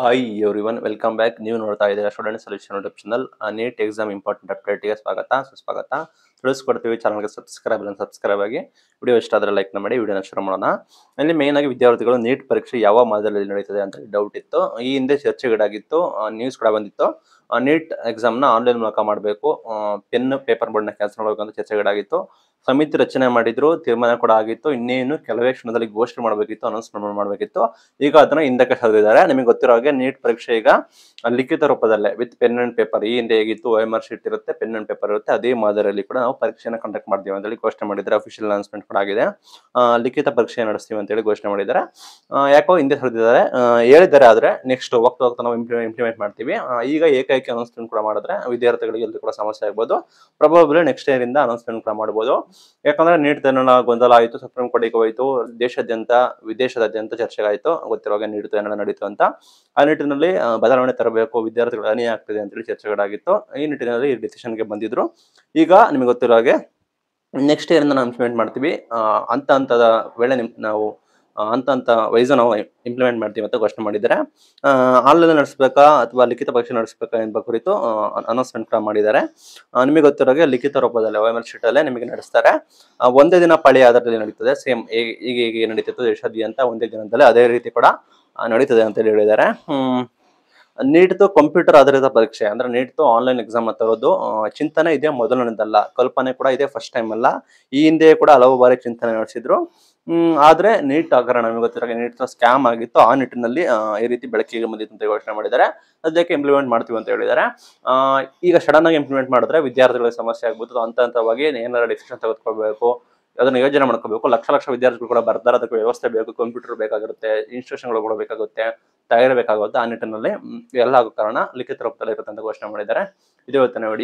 Hi everyone welcome back. ನೀವು ನೋಡ್ತಾ ಇದ್ದೀರಾ student solution YouTube channel. NEET exam important ಅಪ್ಡೇಟ್ಗೆ ಸುಸ್ವಾಗತ. ತಿಳಿಸ್ಕೊಡ್ತೀವಿ, ಚಾನಲ್ಗೆ ಸಬ್ಸ್ಕ್ರೈಬ್ ಆಗಿ. ವಿಡಿಯೋ ಇಷ್ಟ ಆದರೆ ಲೈಕ್ ಮಾಡಿ. ವಿಡಿಯೋನ ಶುರು ಮಾಡೋಣ. ಇಲ್ಲಿ ಮೇನ್ ಆಗಿ ವಿದ್ಯಾರ್ಥಿಗಳು ನೀಟ್ ಪರೀಕ್ಷೆ ಯಾವ ಮಾದರಿಯಲ್ಲಿ ನಡೀತದೆ ಅಂತ ಡೌಟ್ ಇತ್ತು. ಈ ಹಿಂದೆ ಚರ್ಚೆಗೀಡಾಗಿತ್ತು, ನ್ಯೂಸ್ ಕೂಡ ಬಂದಿತ್ತು. ನೀಟ್ ಎಕ್ಸಾಮ್ನ ಆನ್ಲೈನ್ ಮೂಲಕ ಮಾಡಬೇಕು, ಪೆನ್ ಪೇಪರ್ ಬೋರ್ಡ್ನ ಕ್ಯಾನ್ಸಲ್ ಮಾಡಬೇಕು ಅಂತ ಚರ್ಚೆಗೀಡಾಗಿತ್ತು. ಸಮಿತಿ ರಚನೆ ಮಾಡಿದ್ರು, ತೀರ್ಮಾನ ಕೂಡ ಆಗಿತ್ತು. ಇನ್ನೇನು ಕೆಲವೇ ಕ್ಷಣದಲ್ಲಿ ಘೋಷಣೆ ಮಾಡಬೇಕಿತ್ತು, ಅನೌನ್ಸ್ಮೆಂಟ್ ಮಾಡಬೇಕಿತ್ತು. ಈಗ ಅದನ್ನ ಹಿಂದಕ್ಕೆ ಸರಿದಿದ್ದಾರೆ. ನಿಮಗೆ ಗೊತ್ತಿರೋ ಹಾಗೆ ನೀಟ್ ಪರೀಕ್ಷೆ ಈಗ ಲಿಖಿತ ರೂಪದಲ್ಲೇ ವಿತ್ ಪೆನ್ ಅಂಡ್ ಪೇಪರ್, ಈ ಹಿಂದೆ ಹೇಗಿತ್ತು OMR ಶೀಟ್ ಇರುತ್ತೆ, ಪೆನ್ ಅಂಡ್ ಪೇಪರ್ ಇರುತ್ತೆ, ಅದೇ ಮಾದರಿಯಲ್ಲಿ ಕೂಡ ನಾವು ಪರೀಕ್ಷೆನ ಕಂಡಕ್ಟ್ ಮಾಡ್ತೀವಿ ಅಂತ ಹೇಳಿ ಘೋಷಣೆ ಮಾಡಿದ್ದಾರೆ. ಅಫಿಷಿಯಲ್ ಅನೌನ್ಸ್ಮೆಂಟ್ ಕೂಡ ಆಗಿದೆ. ಲಿಖಿತ ಪರೀಕ್ಷೆ ನಡೆಸ್ತೀವಿ ಅಂತ ಹೇಳಿ ಘೋಷಣೆ ಮಾಡಿದ್ದಾರೆ. ಯಾಕೋ ಹಿಂದೆ ಸರಿದಿದ್ದಾರೆ, ಹೇಳಿದ್ದಾರೆ. ಆದ್ರೆ ನೆಕ್ಸ್ಟ್ ಹೋಗ್ತಾ ನಾವು ಇಂಪ್ಲಿಮೆಂಟ್ ಮಾಡ್ತೀವಿ. ಈಗ ಏಕೈಕ ಅನೌನ್ಸ್ಮೆಂಟ್ ಕೂಡ ಮಾಡಿದ್ರೆ ವಿದ್ಯಾರ್ಥಿಗಳಿಗೆ ಎಲ್ಲರೂ ಕೂಡ ಸಮಸ್ಯೆ ಆಗ್ಬೋದು. ಪ್ರೊಬಬಲಿ ನೆಕ್ಸ್ಟ್ ಇಯರ್ ಇಂದ ಅನೌನ್ಸ್ಮೆಂಟ್ ಕೂಡ ಮಾಡಬಹುದು. ಯಾಕಂದ್ರೆ ನೀಟ್ ಗೊಂದಲ ಆಯಿತು, ಸುಪ್ರೀಂ ಕೋರ್ಟಿಗೆ ಹೋಯಿತು, ದೇಶಾದ್ಯಂತ ವಿದೇಶದಾದ್ಯಂತ ಚರ್ಚೆಗಾಯಿತು. ಗೊತ್ತಿರುವಾಗ ನೀಡಿತು ಏನಾದ್ರು ನಡೀತು ಅಂತ. ಆ ನಿಟ್ಟಿನಲ್ಲಿ ಬದಲಾವಣೆ ತರಬೇಕು, ವಿದ್ಯಾರ್ಥಿಗಳು ಅನ್ಯಾಯ ಆಗ್ತಿದೆ ಅಂತೇಳಿ ಚರ್ಚೆಗಳಾಗಿತ್ತು. ಈ ನಿಟ್ಟಿನಲ್ಲಿ ಈ ಡಿಸಿಷನ್ಗೆ ಬಂದಿದ್ರು. ಈಗ ನಿಮಗೆ ಗೊತ್ತಿರೋ ಹಾಗೆ ನೆಕ್ಸ್ಟ್ ಇಯರ್ ಇಂದ ನಾವು ಇಂಪ್ಲಿಮೆಂಟ್ ಮಾಡ್ತೀವಿ. ಹಂತದ ವೇಳೆ ನಾವು ಹಂತ ವೈಸ್ ನಾವು ಇಂಪ್ಲಿಮೆಂಟ್ ಮಾಡ್ತೀವಿ ಅಂತ ಘೋಷಣೆ ಮಾಡಿದ್ದಾರೆ. ಆನ್ಲೈನ್ ನಡೆಸಬೇಕಾ ಅಥವಾ ಲಿಖಿತ ಪರೀಕ್ಷೆ ನಡೆಸಬೇಕಾ ಎಂಬ ಕುರಿತು ಅನೌನ್ಸ್ಮೆಂಟ್ ಕೂಡ ಮಾಡಿದ್ದಾರೆ. ನಿಮಗೆ ಗೊತ್ತಿರೋ ಹಾಗೆ ಲಿಖಿತ ರೂಪದಲ್ಲಿ OMR ಶೀಟ್ ಅಲ್ಲೇ ನಿಮಗೆ ನಡೆಸ್ತಾರೆ. ಒಂದೇ ದಿನ ಪಾಳಿ ಆಧಾರದಲ್ಲಿ ನಡೀತದೆ. ಸೇಮ್ ಈಗ ನಡೀತಿತ್ತು ದೇಶಾದ್ಯಂತ ಒಂದೇ ದಿನದಲ್ಲಿ, ಅದೇ ರೀತಿ ಕೂಡ ನಡೀತದೆ ಅಂತ ಹೇಳಿದ್ದಾರೆ. ನೀಟ್ದು ಕಂಪ್ಯೂಟರ್ ಆಧಾರಿತ ಪರೀಕ್ಷೆ ಅಂದ್ರೆ ನೀಟ್ದು ಆನ್ಲೈನ್ ಎಕ್ಸಾಮ್ ತರೋದು ಚಿಂತನೆ ಇದೆ, ಮೊದಲನೇದಲ್ಲ. ಕಲ್ಪನೆ ಕೂಡ ಇದೆ, ಫಸ್ಟ್ ಟೈಮ್ ಅಲ್ಲ. ಈ ಹಿಂದೆ ಕೂಡ ಹಲವು ಬಾರಿ ಚಿಂತನೆ ನಡೆಸಿದ್ರು. ಆದ್ರೆ ನೀಟ್ ಹಗರಣ, ನಮಗೆ ಗೊತ್ತಿರೋ ನೀಟ್ ಸ್ಕ್ಯಾಮ್ ಆಗಿತ್ತು. ಆ ನಿಟ್ಟಿನಲ್ಲಿ ಈ ರೀತಿ ಬೆಳಕಿಗೆ ಬಂದಿತ್ತು ಅಂತ ಘೋಷಣೆ ಮಾಡಿದ್ದಾರೆ. ಅದಕ್ಕೆ ಇಂಪ್ಲಿಮೆಂಟ್ ಮಾಡ್ತೀವಿ ಅಂತ ಹೇಳಿದ್ದಾರೆ. ಈಗ ಸಡನ್ ಆಗಿ ಇಂಪ್ಲಿಮೆಂಟ್ ಮಾಡಿದ್ರೆ ವಿದ್ಯಾರ್ಥಿಗಳಿಗೆ ಸಮಸ್ಯೆ ಆಗ್ಬೋದು. ಹಂತವಾಗಿ ಏನಾದ್ರು ಡಿಸಿಷನ್ ತೆಗೆದುಕೊಳ್ಬೇಕು, ಅದನ್ನ ಯೋಜನೆ ಮಾಡ್ಕೋಬೇಕು. ಲಕ್ಷ ವಿದ್ಯಾರ್ಥಿಗಳು ಕೂಡ ಬರ್ತಾರೆ, ಅದಕ್ಕೆ ವ್ಯವಸ್ಥೆ ಬೇಕು, ಕಂಪ್ಯೂಟರ್ ಬೇಕಾಗಿರುತ್ತೆ, ಇನ್ಸ್ಟ್ರಕ್ಷನ್ಗಳು ಕೂಡ ಬೇಕಾಗುತ್ತೆ, ತಯಾರಿ ಬೇಕಾಗುತ್ತೆ. ಆ ನಿಟ್ಟಿನಲ್ಲಿ ಎಲ್ಲ ಆಗೋ ಕಾರಣ ಲಿಖಿತ ರೂಪದಲ್ಲಿ ಇರುತ್ತೆ ಅಂತ ಘೋಷಣೆ ಮಾಡಿದ್ದಾರೆ. ಇದು ಇವತ್ತಿನ ವಿಡಿಯೋ.